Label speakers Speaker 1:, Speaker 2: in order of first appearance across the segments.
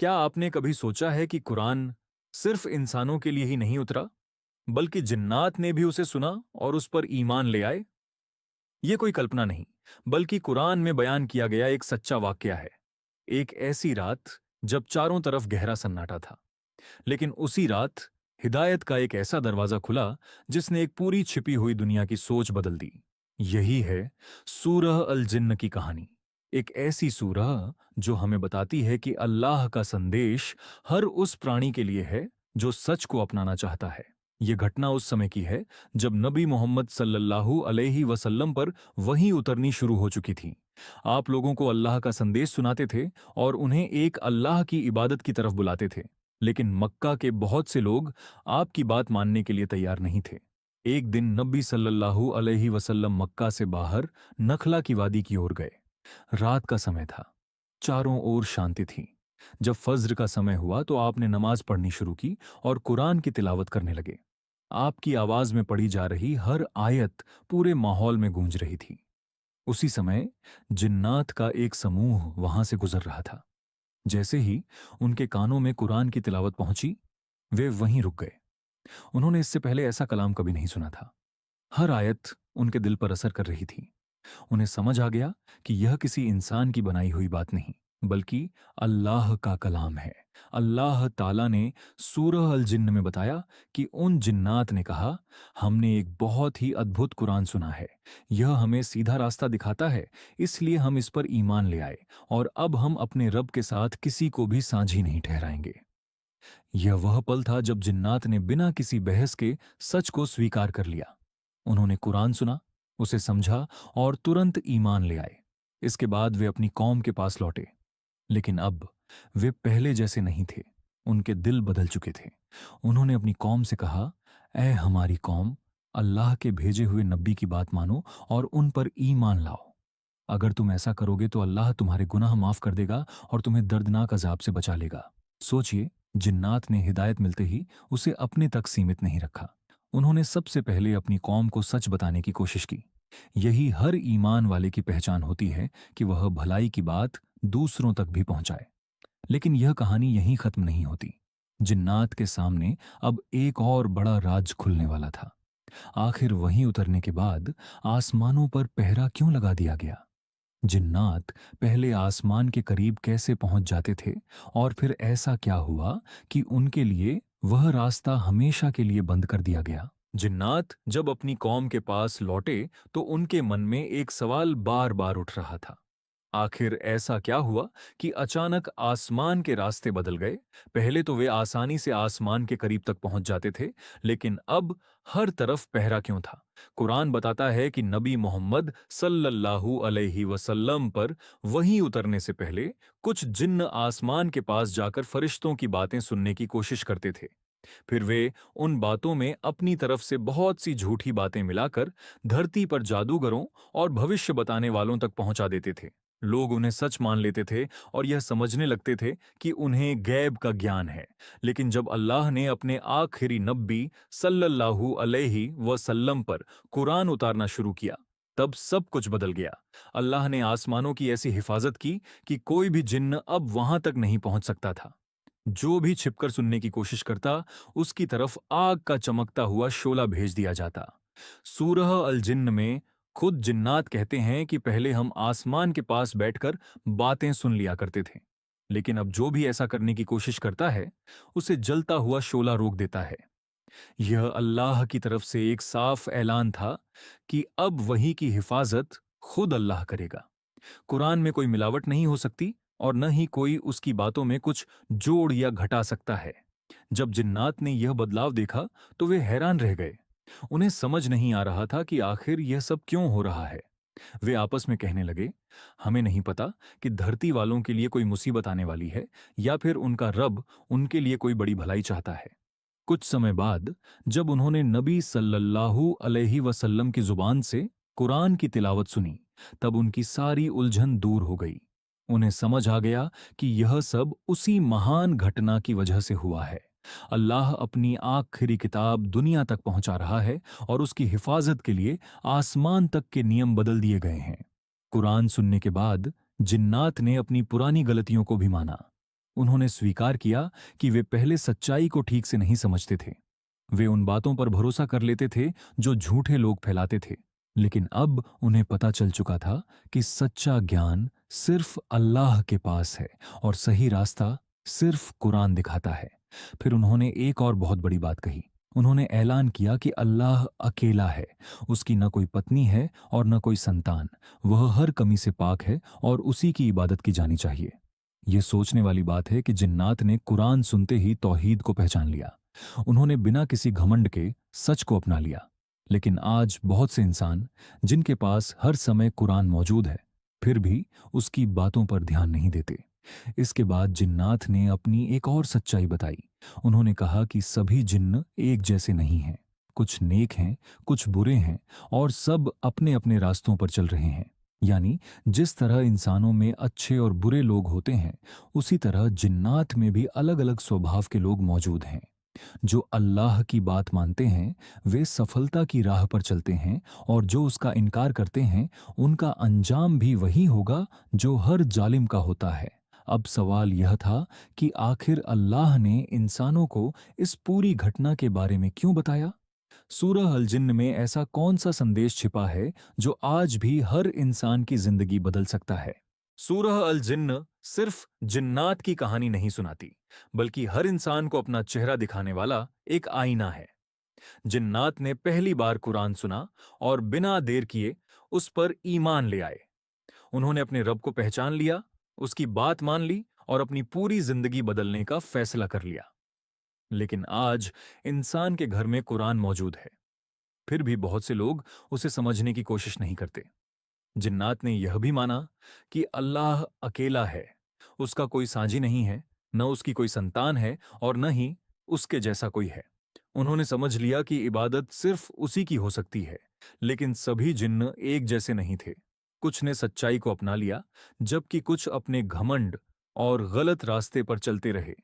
Speaker 1: क्या आपने कभी सोचा है कि कुरान सिर्फ इंसानों के लिए ही नहीं उतरा, बल्कि जिन्नात ने भी उसे सुना और उस पर ईमान ले आए? ये कोई कल्पना नहीं, बल्कि कुरान में बयान किया गया एक सच्चा वाकया है। एक ऐसी रात जब चारों तरफ गहरा सन्नाटा था, लेकिन उसी रात हिदायत का एक ऐसा दरवाजा खुला जिसने एक पूरी छिपी हुई दुनिया की सोच बदल दी। यही है सूरह अल जिन्न की कहानी। एक ऐसी सूरह जो हमें बताती है कि अल्लाह का संदेश हर उस प्राणी के लिए है जो सच को अपनाना चाहता है। यह घटना उस समय की है जब नबी मोहम्मद सल्लल्लाहु अलैहि वसल्लम पर वही उतरनी शुरू हो चुकी थी। आप लोगों को अल्लाह का संदेश सुनाते थे और उन्हें एक अल्लाह की इबादत की तरफ बुलाते थे, लेकिन मक्का के बहुत से लोग आपकी बात मानने के लिए तैयार नहीं थे। एक दिन नबी सल्लल्लाहु अलैहि वसल्लम मक्का से बाहर नखला की वादी की ओर गए। रात का समय था, चारों ओर शांति थी। जब फज्र का समय हुआ तो आपने नमाज पढ़नी शुरू की और कुरान की तिलावत करने लगे। आपकी आवाज में पढ़ी जा रही हर आयत पूरे माहौल में गूंज रही थी। उसी समय जिन्नात का एक समूह वहां से गुजर रहा था। जैसे ही उनके कानों में कुरान की तिलावत पहुंची, वे वहीं रुक गए। उन्होंने इससे पहले ऐसा कलाम कभी नहीं सुना था। हर आयत उनके दिल पर असर कर रही थी। उन्हें समझ आ गया कि यह किसी इंसान की बनाई हुई बात नहीं, बल्कि अल्लाह का कलाम है। अल्लाह ताला ने सूरह अल जिन्न में बताया कि उन जिन्नात ने कहा, हमने एक बहुत ही अद्भुत कुरान सुना है। यह हमें सीधा रास्ता दिखाता है, इसलिए हम इस पर ईमान ले आए और अब हम अपने रब के साथ किसी को भी साझी नहीं ठहराएंगे। यह वह पल था जब जिन्नात ने बिना किसी बहस के सच को स्वीकार कर लिया। उन्होंने कुरान सुना, उसे समझा और तुरंत ईमान ले आए। इसके बाद वे अपनी कौम के पास लौटे, लेकिन अब वे पहले जैसे नहीं थे। उनके दिल बदल चुके थे। उन्होंने अपनी कौम से कहा, ऐ हमारी कौम, अल्लाह के भेजे हुए नबी की बात मानो और उन पर ईमान लाओ। अगर तुम ऐसा करोगे तो अल्लाह तुम्हारे गुनाह माफ कर देगा और तुम्हें दर्दनाक अजाब से बचा लेगा। सोचिए, जिन्नात ने हिदायत मिलते ही उसे अपने तक सीमित नहीं रखा। उन्होंने सबसे पहले अपनी कौम को सच बताने की कोशिश की। यही हर ईमान वाले की पहचान होती है कि वह भलाई की बात दूसरों तक भी पहुंचाए। लेकिन यह कहानी यहीं खत्म नहीं होती। जिन्नात के सामने अब एक और बड़ा राज खुलने वाला था। आखिर वहीं उतरने के बाद आसमानों पर पहरा क्यों लगा दिया गया? जिन्नात पहले आसमान के करीब कैसे पहुंच जाते थे और फिर ऐसा क्या हुआ कि उनके लिए वह रास्ता हमेशा के लिए बंद कर दिया गया? जिन्नात जब अपनी कौम के पास लौटे तो उनके मन में एक सवाल बार बार उठ रहा था। आखिर ऐसा क्या हुआ कि अचानक आसमान के रास्ते बदल गए? पहले तो वे आसानी से आसमान के करीब तक पहुंच जाते थे, लेकिन अब हर तरफ पहरा क्यों था? कुरान बताता है कि नबी मोहम्मद सल्लल्लाहु अलैहि वसल्लम पर वही उतरने से पहले कुछ जिन्न आसमान के पास जाकर फरिश्तों की बातें सुनने की कोशिश करते थे। फिर वे उन बातों में अपनी तरफ से बहुत सी झूठी बातें मिलाकर धरती पर जादूगरों और भविष्य बताने वालों तक पहुंचा देते थे। लोग उन्हें सच मान लेते थे और यह समझने लगते थे कि उन्हें गैब का ज्ञान है। लेकिन जब अल्लाह ने अपने आखिरी नब्बी सल्लल्लाहु अलैहि वसल्लम पर कुरान उतारना शुरू किया, तब सब कुछ बदल गया। अल्लाह ने आसमानों की ऐसी हिफाजत की कि कोई भी जिन्न अब वहां तक नहीं पहुंच सकता था। जो भी छिपकर सुनने की कोशिश करता, उसकी तरफ आग का चमकता हुआ शोला भेज दिया जाता। सूरह अल जिन्न में खुद जिन्नात कहते हैं कि पहले हम आसमान के पास बैठकर बातें सुन लिया करते थे, लेकिन अब जो भी ऐसा करने की कोशिश करता है, उसे जलता हुआ शोला रोक देता है। यह अल्लाह की तरफ से एक साफ ऐलान था कि अब वही की हिफाजत खुद अल्लाह करेगा। कुरान में कोई मिलावट नहीं हो सकती और न ही कोई उसकी बातों में कुछ जोड़ या घटा सकता है। जब जिन्नात ने यह बदलाव देखा तो वे हैरान रह गए। उन्हें समझ नहीं आ रहा था कि आखिर यह सब क्यों हो रहा है। वे आपस में कहने लगे, हमें नहीं पता कि धरती वालों के लिए कोई मुसीबत आने वाली है या फिर उनका रब उनके लिए कोई बड़ी भलाई चाहता है। कुछ समय बाद जब उन्होंने नबी सल्लल्लाहु अलैहि वसल्लम की जुबान से कुरान की तिलावत सुनी, तब उनकी सारी उलझन दूर हो गई। उन्हें समझ आ गया कि यह सब उसी महान घटना की वजह से हुआ है। अल्लाह अपनी आखिरी किताब दुनिया तक पहुंचा रहा है और उसकी हिफाजत के लिए आसमान तक के नियम बदल दिए गए हैं। कुरान सुनने के बाद जिन्नात ने अपनी पुरानी गलतियों को भी माना। उन्होंने स्वीकार किया कि वे पहले सच्चाई को ठीक से नहीं समझते थे। वे उन बातों पर भरोसा कर लेते थे जो झूठे लोग फैलाते थे। लेकिन अब उन्हें पता चल चुका था कि सच्चा ज्ञान सिर्फ अल्लाह के पास है और सही रास्ता सिर्फ कुरान दिखाता है। फिर उन्होंने एक और बहुत बड़ी बात कही। उन्होंने ऐलान किया कि अल्लाह अकेला है, उसकी न कोई पत्नी है और न कोई संतान। वह हर कमी से पाक है और उसी की इबादत की जानी चाहिए। ये सोचने वाली बात है कि जिन्नात ने कुरान सुनते ही तौहीद को पहचान लिया। उन्होंने बिना किसी घमंड के सच को अपना लिया। लेकिन आज बहुत से इंसान जिनके पास हर समय कुरान मौजूद है, फिर भी उसकी बातों पर ध्यान नहीं देते। इसके बाद जिन्नात ने अपनी एक और सच्चाई बताई। उन्होंने कहा कि सभी जिन्न एक जैसे नहीं हैं। कुछ नेक हैं, कुछ बुरे हैं और सब अपने अपने रास्तों पर चल रहे हैं। यानी जिस तरह इंसानों में अच्छे और बुरे लोग होते हैं, उसी तरह जिन्नात में भी अलग अलग स्वभाव के लोग मौजूद हैं। जो अल्लाह की बात मानते हैं वे सफलता की राह पर चलते हैं, और जो उसका इनकार करते हैं उनका अंजाम भी वही होगा जो हर जालिम का होता है। अब सवाल यह था कि आखिर अल्लाह ने इंसानों को इस पूरी घटना के बारे में क्यों बताया? सूरह अल जिन्न में ऐसा कौन सा संदेश छिपा है जो आज भी हर इंसान की जिंदगी बदल सकता है? सूरह अल जिन्न सिर्फ जिन्नात की कहानी नहीं सुनाती, बल्कि हर इंसान को अपना चेहरा दिखाने वाला एक आईना है। जिन्नात ने पहली बार कुरान सुना और बिना देर किए उस पर ईमान ले आए। उन्होंने अपने रब को पहचान लिया, उसकी बात मान ली और अपनी पूरी जिंदगी बदलने का फैसला कर लिया। लेकिन आज इंसान के घर में कुरान मौजूद है, फिर भी बहुत से लोग उसे समझने की कोशिश नहीं करते। जिन्नात ने यह भी माना कि अल्लाह अकेला है, उसका कोई साझी नहीं है, न उसकी कोई संतान है और न ही उसके जैसा कोई है। उन्होंने समझ लिया कि इबादत सिर्फ उसी की हो सकती है। लेकिन सभी जिन्न एक जैसे नहीं थे। कुछ ने सच्चाई को अपना लिया, जबकि कुछ अपने घमंड और गलत रास्ते पर चलते रहे।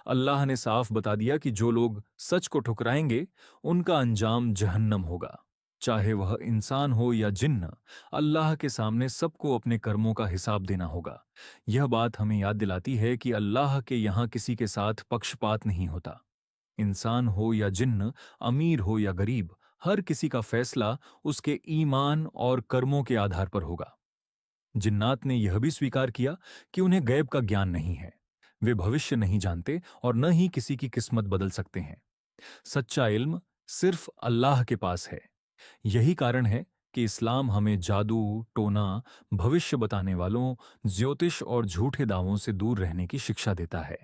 Speaker 1: अल्लाह ने साफ बता दिया कि जो लोग सच को ठुकराएंगे उनका अंजाम जहन्नम होगा। चाहे वह इंसान हो या जिन्न, अल्लाह के सामने सबको अपने कर्मों का हिसाब देना होगा। यह बात हमें याद दिलाती है कि अल्लाह के यहाँ किसी के साथ पक्षपात नहीं होता। इंसान हो या जिन्न, अमीर हो या गरीब, हर किसी का फैसला उसके ईमान और कर्मों के आधार पर होगा। जिन्नात ने यह भी स्वीकार किया कि उन्हें गैब का ज्ञान नहीं है। वे भविष्य नहीं जानते और न ही किसी की किस्मत बदल सकते हैं। सच्चा इल्म सिर्फ अल्लाह के पास है। यही कारण है कि इस्लाम हमें जादू, टोना, भविष्य बताने वालों, ज्योतिष और झूठे दावों से दूर रहने की शिक्षा देता है।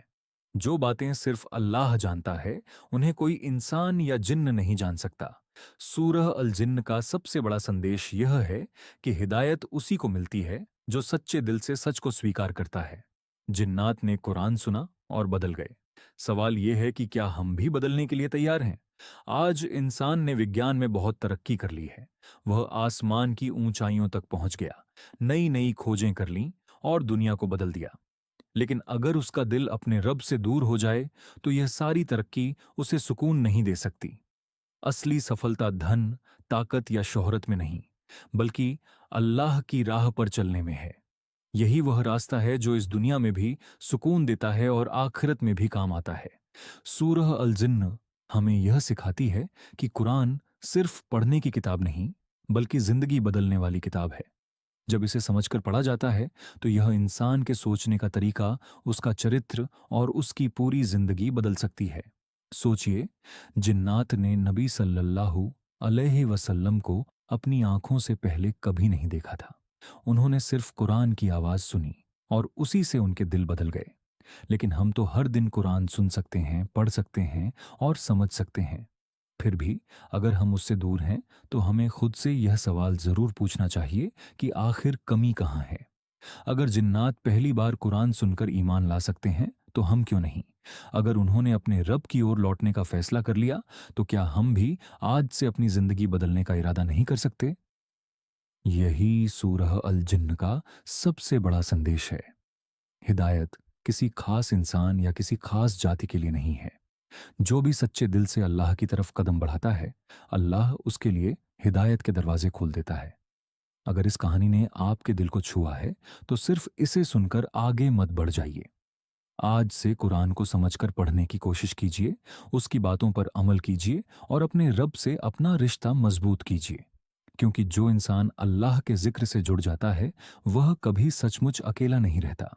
Speaker 1: जो बातें सिर्फ अल्लाह जानता है, उन्हें कोई इंसान या जिन्न नहीं जान सकता। सूरह अल जिन्न का सबसे बड़ा संदेश यह है कि हिदायत उसी को मिलती है जो सच्चे दिल से सच को स्वीकार करता है। जिन्नात ने कुरान सुना और बदल गए। सवाल यह है कि क्या हम भी बदलने के लिए तैयार हैं? आज इंसान ने विज्ञान में बहुत तरक्की कर ली है। वह आसमान की ऊंचाइयों तक पहुंच गया, नई नई खोजें कर लीं और दुनिया को बदल दिया। लेकिन अगर उसका दिल अपने रब से दूर हो जाए, तो यह सारी तरक्की उसे सुकून नहीं दे सकती। असली सफलता धन, ताकत या शोहरत में नहीं, बल्कि अल्लाह की राह पर चलने में है। यही वह रास्ता है जो इस दुनिया में भी सुकून देता है और आखिरत में भी काम आता है। सूरह अल जिन्न हमें यह सिखाती है कि कुरान सिर्फ पढ़ने की किताब नहीं, बल्कि जिंदगी बदलने वाली किताब है। जब इसे समझकर पढ़ा जाता है, तो यह इंसान के सोचने का तरीका, उसका चरित्र और उसकी पूरी जिंदगी बदल सकती है। सोचिए, जिन्नात ने नबी सल्लल्लाहु अलैहि वसल्लम को अपनी आंखों से पहले कभी नहीं देखा था। उन्होंने सिर्फ कुरान की आवाज सुनी और उसी से उनके दिल बदल गए। लेकिन हम तो हर दिन कुरान सुन सकते हैं, पढ़ सकते हैं और समझ सकते हैं। फिर भी अगर हम उससे दूर हैं, तो हमें खुद से यह सवाल जरूर पूछना चाहिए कि आखिर कमी कहाँ है। अगर जिन्नात पहली बार कुरान सुनकर ईमान ला सकते हैं, तो हम क्यों नहीं? अगर उन्होंने अपने रब की ओर लौटने का फैसला कर लिया, तो क्या हम भी आज से अपनी जिंदगी बदलने का इरादा नहीं कर सकते? यही सूरह अल जिन्न का सबसे बड़ा संदेश है। हिदायत किसी खास इंसान या किसी खास जाति के लिए नहीं है। जो भी सच्चे दिल से अल्लाह की तरफ कदम बढ़ाता है, अल्लाह उसके लिए हिदायत के दरवाजे खोल देता है। अगर इस कहानी ने आपके दिल को छुआ है, तो सिर्फ इसे सुनकर आगे मत बढ़ जाइए। आज से कुरान को समझकर पढ़ने की कोशिश कीजिए, उसकी बातों पर अमल कीजिए और अपने रब से अपना रिश्ता मजबूत कीजिए। क्योंकि जो इंसान अल्लाह के जिक्र से जुड़ जाता है, वह कभी सचमुच अकेला नहीं रहता।